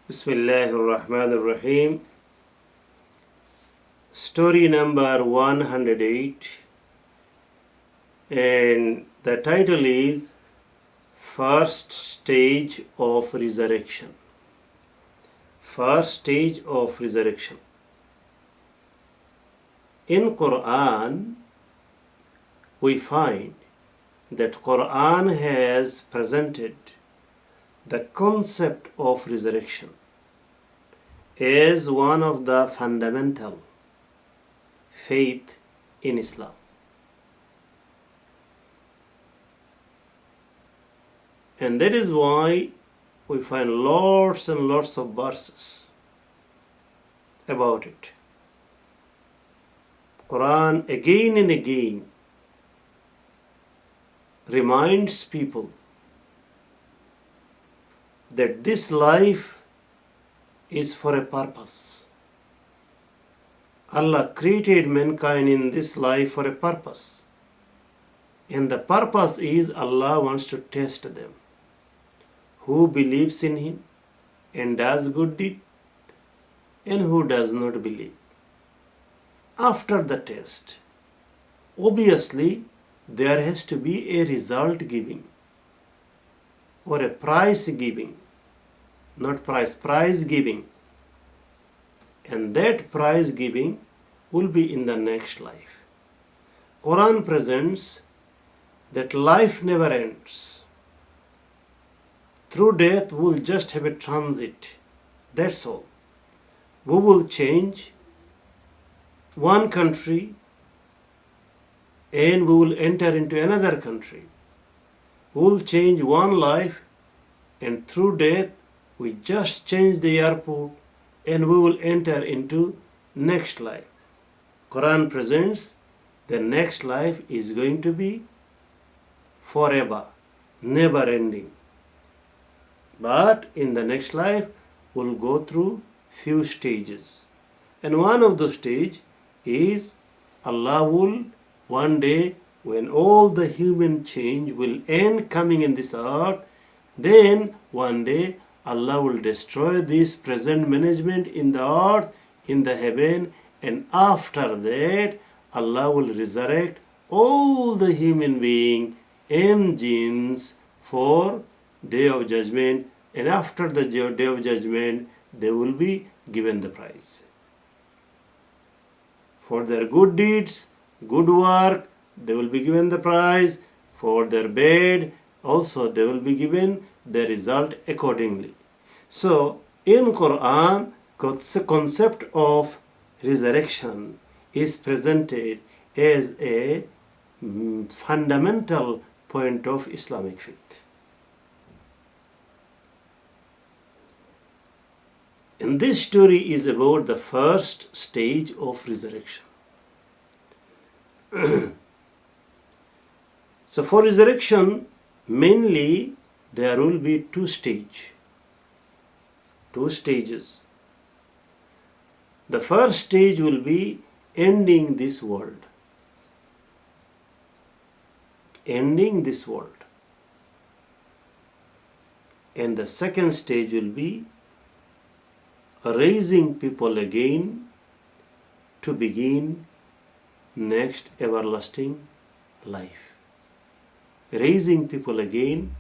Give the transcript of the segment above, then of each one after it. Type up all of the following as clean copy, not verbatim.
Bismillahirrahmanirrahim. Story number 108, and the title is First Stage of Resurrection. First stage of resurrection. In Quran, we find that Quran has presented the concept of resurrection as one of the fundamental faith in Islam. And that is why we find lots and lots of verses about it. Quran again and again reminds people that this life is for a purpose. Allah created mankind in this life for a purpose. And the purpose is Allah wants to test them. Who believes in Him and does good deed, and who does not believe. After the test, obviously there has to be a result giving or a prize giving. Not prize giving. And that prize giving will be in the next life. Quran presents that life never ends. Through death we will just have a transit. That's all. We will change one country and we will enter into another country. We will change one life, and through death we just change the airport and we will enter into next life. Quran presents the next life is going to be forever, never ending. But in the next life we'll go through few stages. And one of the stage is Allah will one day, when all the human change will end coming in this earth, then one day Allah will destroy this present management in the earth, in the heaven, and after that Allah will resurrect all the human beings and jinns for Day of Judgment, and after the Day of Judgment they will be given the prize. For their good deeds, good work, they will be given the prize. For their bad, also they will be given the result accordingly. So, in Quran, concept of resurrection is presented as a fundamental point of Islamic faith. And this story is about the first stage of resurrection. So for resurrection, mainly there will be two stages. The first stage will be ending this world. And the second stage will be raising people again to begin next everlasting life. Raising people again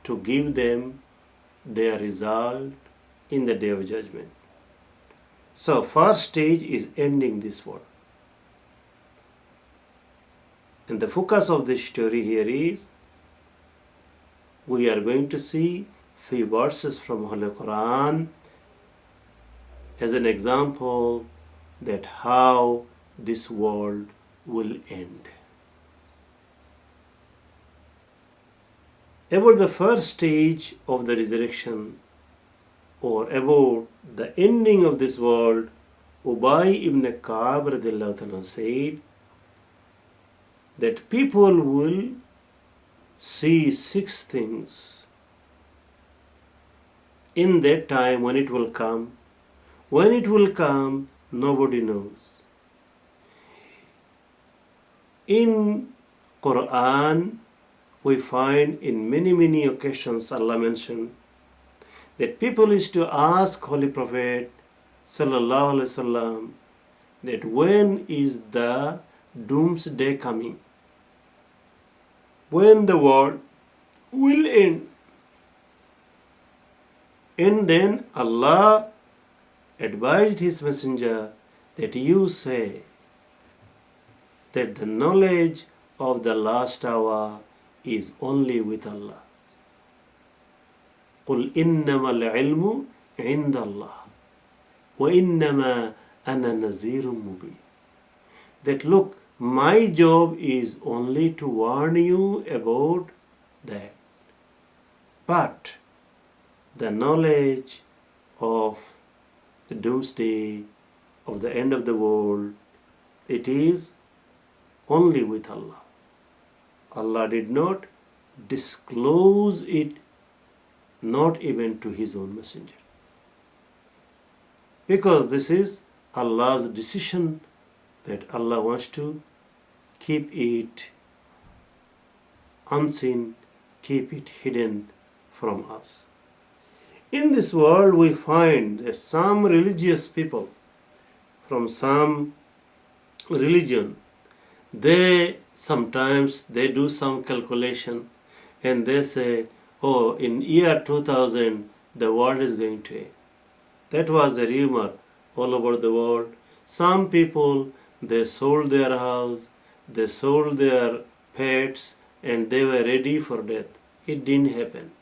to give them their result in the Day of Judgment. So first stage is ending this world. And the focus of this story here is we are going to see few verses from Holy Quran as an example that how this world will end. About the first stage of the resurrection, or about the ending of this world, Ubay ibn Ka'b radiallahu anhu said that people will see 6 things in that time when it will come. When it will come, nobody knows. In Quran, we find in many occasions Allah mentioned that people used to ask Holy Prophet sallallahu alaihi wasallam that when is the doomsday coming? When the world will end? And then Allah advised His Messenger that you say that the knowledge of the last hour is only with Allah. قُلْ إِنَّمَا الْعِلْمُ عِنْدَ اللَّهِ وَإِنَّمَا أَنَا نَذِيرٌ مُبِينٌ. That look, my job is only to warn you about that. But the knowledge of the doomsday, of the end of the world, it is only with Allah. Allah did not disclose it, not even to His own messenger. Because this is Allah's decision that Allah wants to keep it unseen, keep it hidden from us. In this world we find that some religious people from some religion, they sometimes do some calculation and they say, oh, in year 2000 the world is going to end. That was a rumor all over the world. Some people, they sold their house, they sold their pets, and they were ready for death. It didn't happen.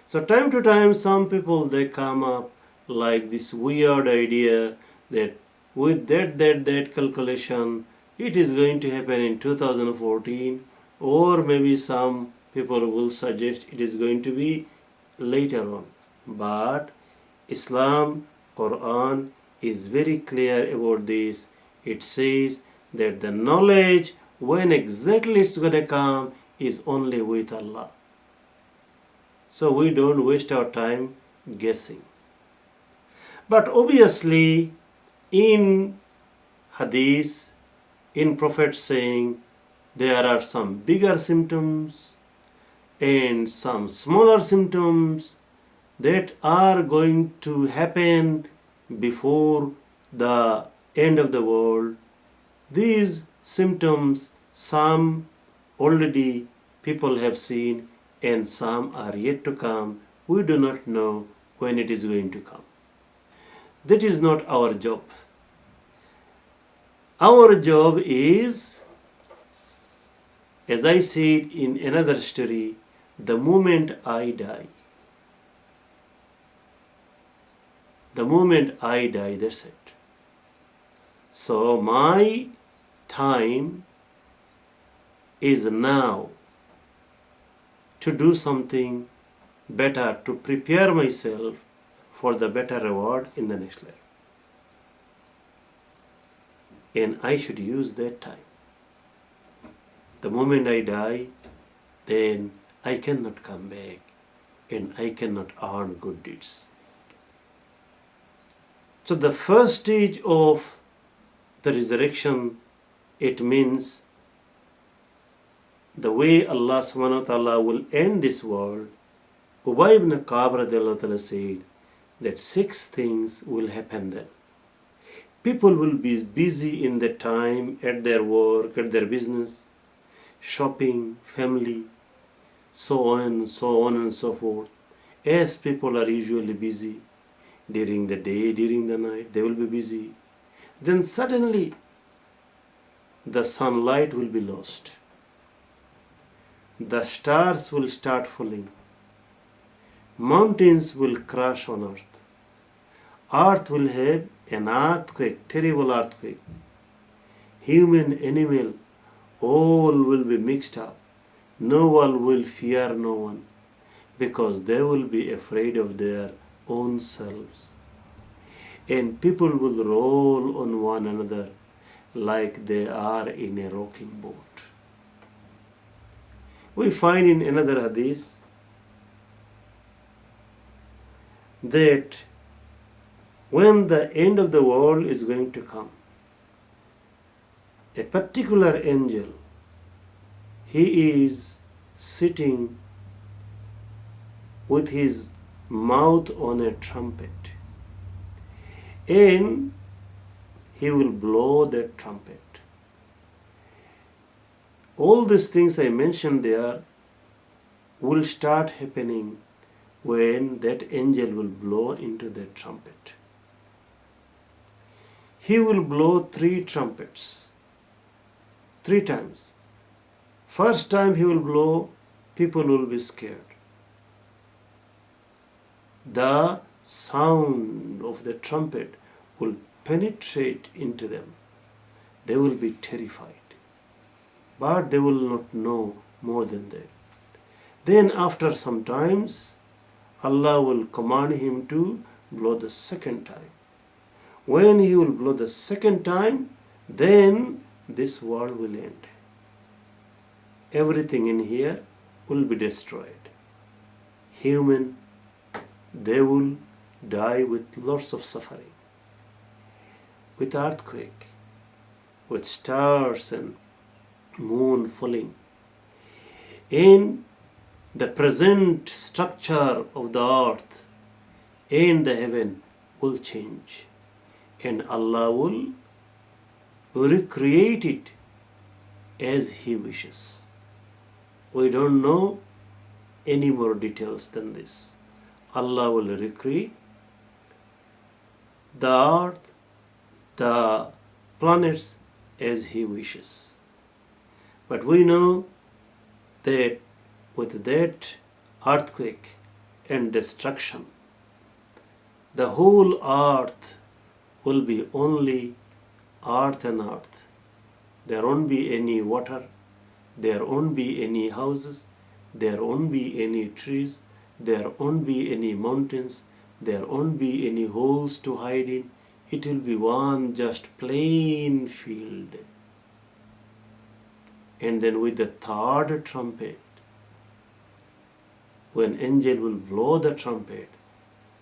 So time to time some people, they come up like this weird idea that with that calculation it is going to happen in 2014, or maybe some people will suggest it is going to be later on. But Islam, Quran is very clear about this. It says that the knowledge when exactly it's going to come is only with Allah. So we don't waste our time guessing. But obviously in hadith, in Prophet saying there are some bigger symptoms and some smaller symptoms that are going to happen before the end of the world. These symptoms, some already people have seen and some are yet to come. We do not know when it is going to come. That is not our job. Our job is, as I said in another story, the moment I die. The moment I die, that's it. So my time is now to do something better, to prepare myself for the better reward in the next life. And I should use that time. The moment I die, then I cannot come back and I cannot earn good deeds. So the first stage of the resurrection, it means the way Allah subhanahu wa ta'ala will end this world. Ubay ibn Ka'b radiallahu ta'ala said that 6 things will happen then. People will be busy in their time, at their work, at their business, shopping, family, so on and so forth. As people are usually busy during the day, during the night, they will be busy. Then suddenly the sunlight will be lost. The stars will start falling. Mountains will crash on earth. Earth will have an earthquake, terrible earthquake. Human, animal, all will be mixed up. No one will fear no one because they will be afraid of their own selves. And people will roll on one another like they are in a rocking boat. We find in another hadith that when the end of the world is going to come, a particular angel, he is sitting with his mouth on a trumpet, and he will blow that trumpet. All these things I mentioned there will start happening when that angel will blow into that trumpet. He will blow 3 trumpets, 3 times. First time he will blow, people will be scared. The sound of the trumpet will penetrate into them. They will be terrified. But they will not know more than that. Then after some times, Allah will command him to blow the second time. When he will blow the second time, then this world will end. Everything in here will be destroyed. Human, they will die with lots of suffering, with earthquake, with stars and moon falling. In the present structure of the earth and the heaven will change, and Allah will recreate it as He wishes. We don't know any more details than this. Allah will recreate the earth, the planets as He wishes. But we know that with that earthquake and destruction, the whole earth will be only earth and earth. There won't be any water, there won't be any houses, there won't be any trees, there won't be any mountains, there won't be any holes to hide in. It will be one just plain field. And then with the third trumpet, when angel will blow the trumpet,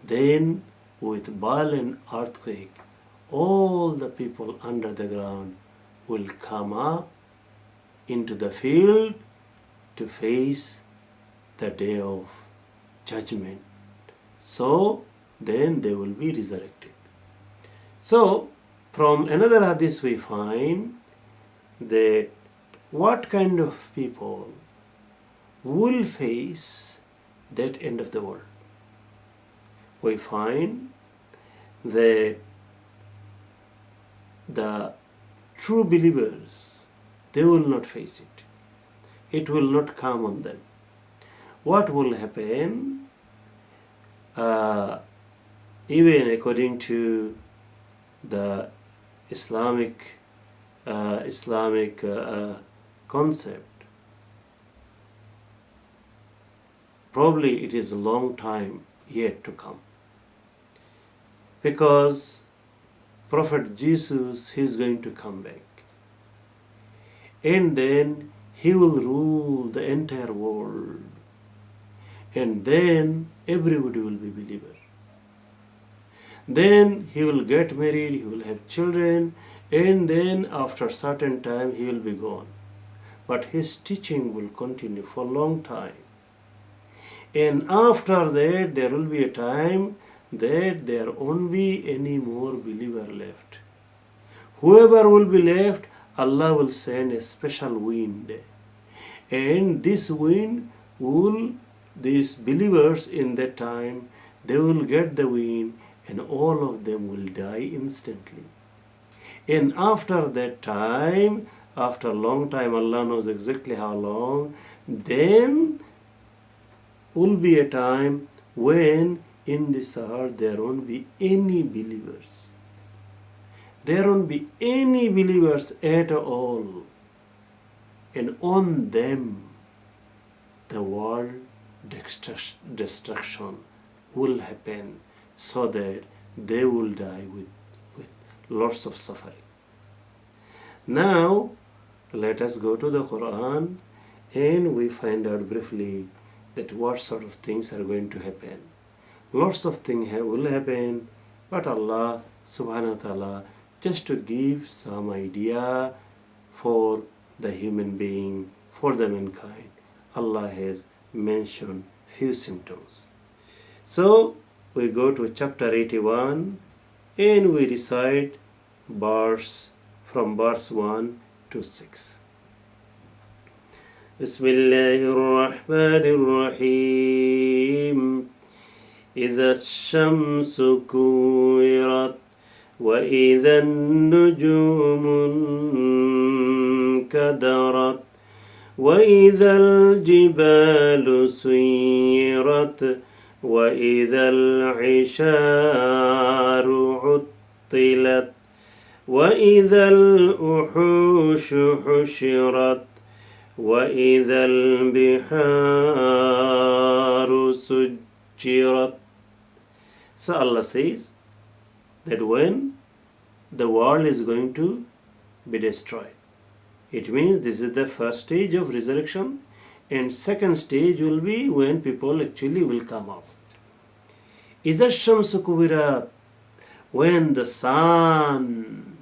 then with violent earthquake, all the people under the ground will come up into the field to face the day of judgment. So then they will be resurrected. So from another hadith we find that what kind of people will face that end of the world. We find that the true believers, they will not face it. It will not come on them. What will happen? Even according to the Islamic concept, probably it is a long time yet to come, because Prophet Jesus, he is going to come back, and then he will rule the entire world, and then everybody will be believer. Then he will get married, he will have children, and then after certain time he will be gone. But his teaching will continue for a long time. And after that there will be a time that there won't be any more believer left. Whoever will be left, Allah will send a special wind. And this wind will, these believers in that time, they will get the wind and all of them will die instantly. And after that time, after a long time, Allah knows exactly how long, then will be a time when in this earth there won't be any believers. There won't be any believers at all. And on them the world destruction will happen, so that they will die with lots of suffering. Now let us go to the Quran and we find out briefly that what sort of things are going to happen. Lots of things will happen, but Allah subhanahu wa ta'ala, just to give some idea for the human being, for the mankind, Allah has mentioned few symptoms. So we go to chapter 81 and we recite verse from verse 1 to 6. بسم الله الرحمن الرحيم إذا الشمس كورت وإذا النجوم انكدرت وإذا الجبال سيرت وإذا العشار عطلت وإذا الوحوش حشرت وإذا البحار سجرت. So Allah says that when the world is going to be destroyed, it means this is the first stage of resurrection, and second stage will be when people actually will come out. إِذَا الشَّمْسُ كُوِّرَتْ, when the sun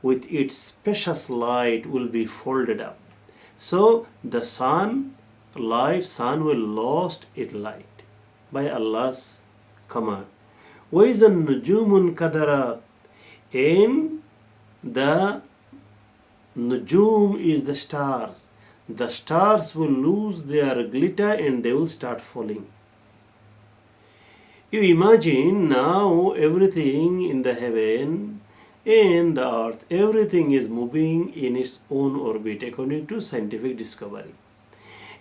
with its precious light will be folded up. So the sun will lost its light by Allah's command. وَإِذَا النُّجُومُ انْكَدَرَتْ, and the nujum is the stars. The stars will lose their glitter and they will start falling. You imagine now everything in the heaven and the earth, everything is moving in its own orbit according to scientific discovery.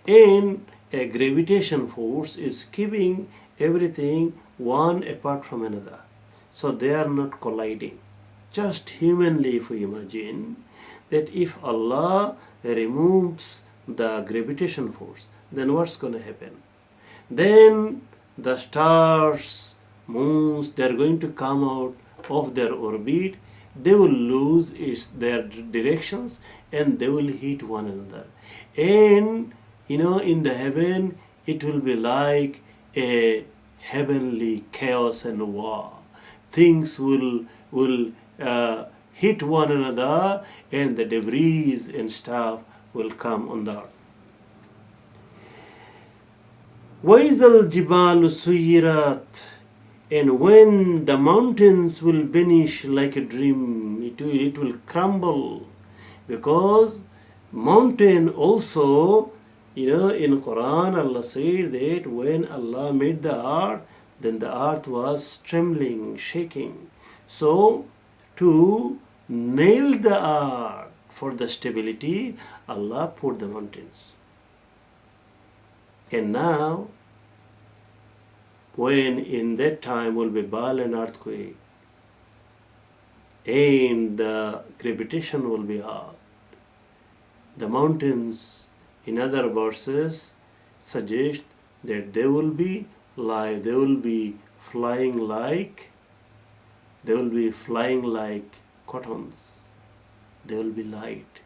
And a gravitation force is keeping everything one apart from another. So they are not colliding. Just humanly, if we imagine that if Allah removes the gravitation force, then what's going to happen? Then the stars, moons, they are going to come out of their orbit. They will lose their directions and they will hit one another. And in the heaven, it will be like a heavenly chaos and war. Things will hit one another and the debris and stuff will come on the earth. وَإِذَا الْجِبَالُ سُيِّرَتْ, and when the mountains will vanish like a dream, it will crumble, because mountain also, in Quran Allah said that when Allah made the earth, then the earth was trembling, shaking. So to nail the earth for the stability, Allah put the mountains. And now, when in that time will be violent earthquake, and the gravitation will be hard, the mountains, in other verses, suggest that they will be flying like cottons. They will be light.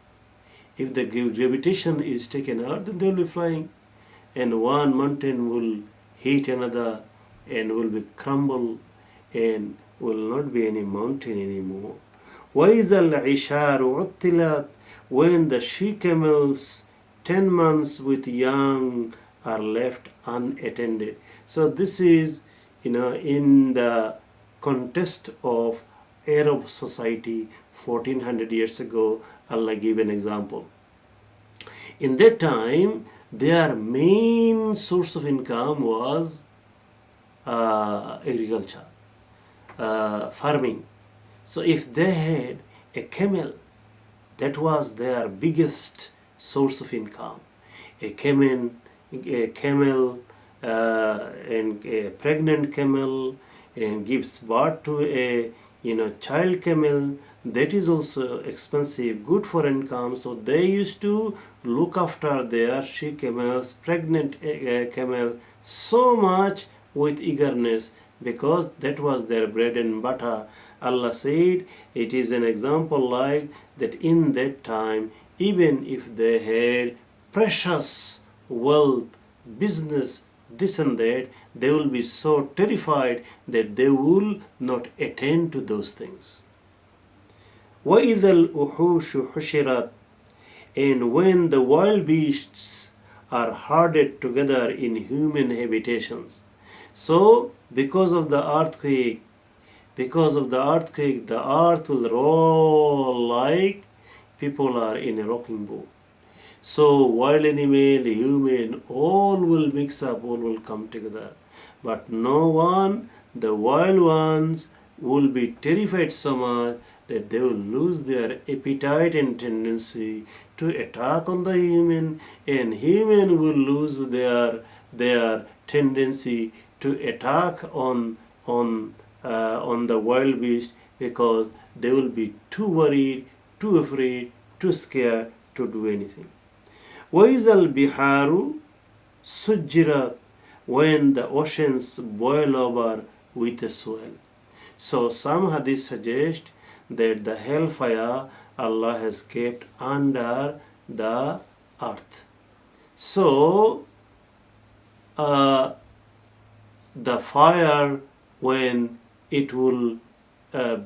If the gravitation is taken out, then they will be flying, and one mountain will hit another and will be crumble and will not be any mountain anymore. وَإِذَا الْعِشَارُ عُطِّلَتْ, when the she-camels 10 months with young are left unattended. So this is in the context of Arab society 1400 years ago. Allah gave an example. In that time, their main source of income was agriculture, farming. So if they had a camel, that was their biggest source of income. A camel, and a pregnant camel, and gives birth to a child camel. That is also expensive, good for income. So they used to look after their she camels, pregnant camel, so much with eagerness, because that was their bread and butter. Allah said it is an example like that in that time, even if they had precious wealth, business, this and that, they will be so terrified that they will not attend to those things. وَإِذَا الْوُحُوشُ حُشِرَتْ, and when the wild beasts are herded together in human habitations. So because of the earthquake, the earth will roll like people are in a rocking boat. So wild animal, human, all will mix up, all will come together. But no one, the wild ones, will be terrified so much that they will lose their appetite and tendency to attack on the human, and human will lose their tendency to attack on the wild beast, because they will be too worried, too afraid, too scared to do anything. وَإِذَا الْبِحَارُ سُجِّرَتْ, when the oceans boil over with a swell. So some hadith suggest that the hellfire Allah has kept under the earth. So the fire, when it will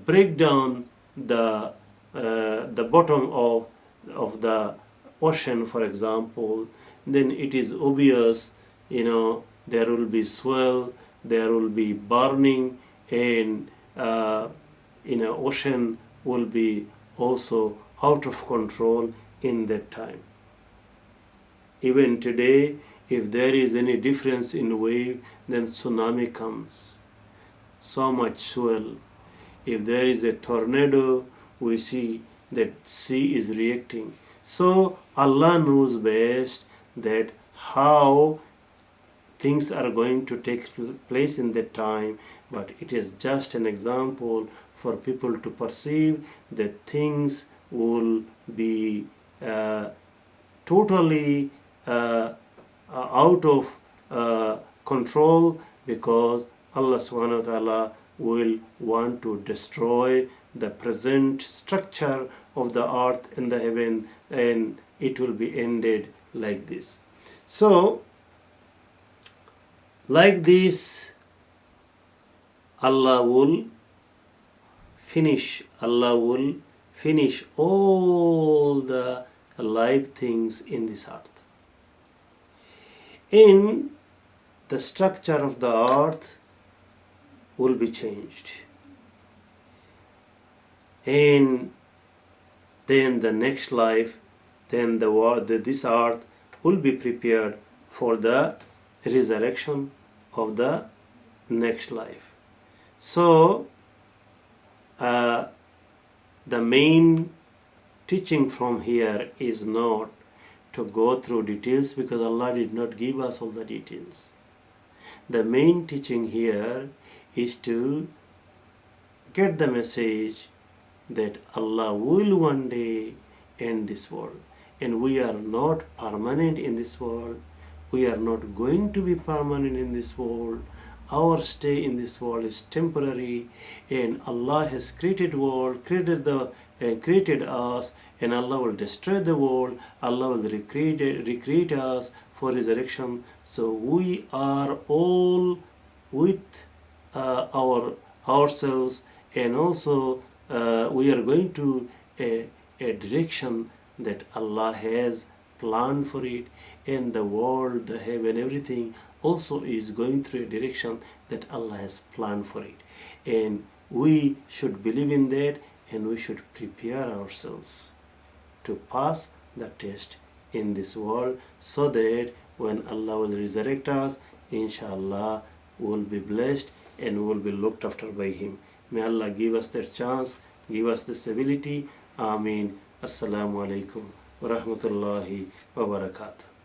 break down the bottom of the ocean, for example, then it is obvious, there will be swell, there will be burning, and ocean will be also out of control in that time. Even today, if there is any difference in wave, then tsunami comes. So much swell. If there is a tornado, we see that sea is reacting. So Allah knows best that how things are going to take place in that time, but it is just an example for people to perceive that things will be totally out of control, because Allah subhanahu wa ta'ala will want to destroy the present structure of the earth and the heaven, and it will be ended like this. So like this, Allah will finish all the live things in this earth. In the structure of the earth will be changed, and then the next life, then this earth will be prepared for the resurrection of the next life. So the main teaching from here is not to go through details, because Allah did not give us all the details. The main teaching here is to get the message that Allah will one day end this world, and we are not permanent in this world. We are not going to be permanent in this world. Our stay in this world is temporary, and Allah has created us, and Allah will destroy the world. Allah will recreate us for resurrection. So we are all with ourselves, and also we are going to a direction that Allah has planned for it, and the world, the heaven, everything also is going through a direction that Allah has planned for it, and we should believe in that, and we should prepare ourselves to pass the test in this world, so that when Allah will resurrect us, inshallah, we will be blessed and we will be looked after by Him. May Allah give us that chance, give us this ability. Ameen. Assalamu alaikum wa rahmatullahi wa barakatuh.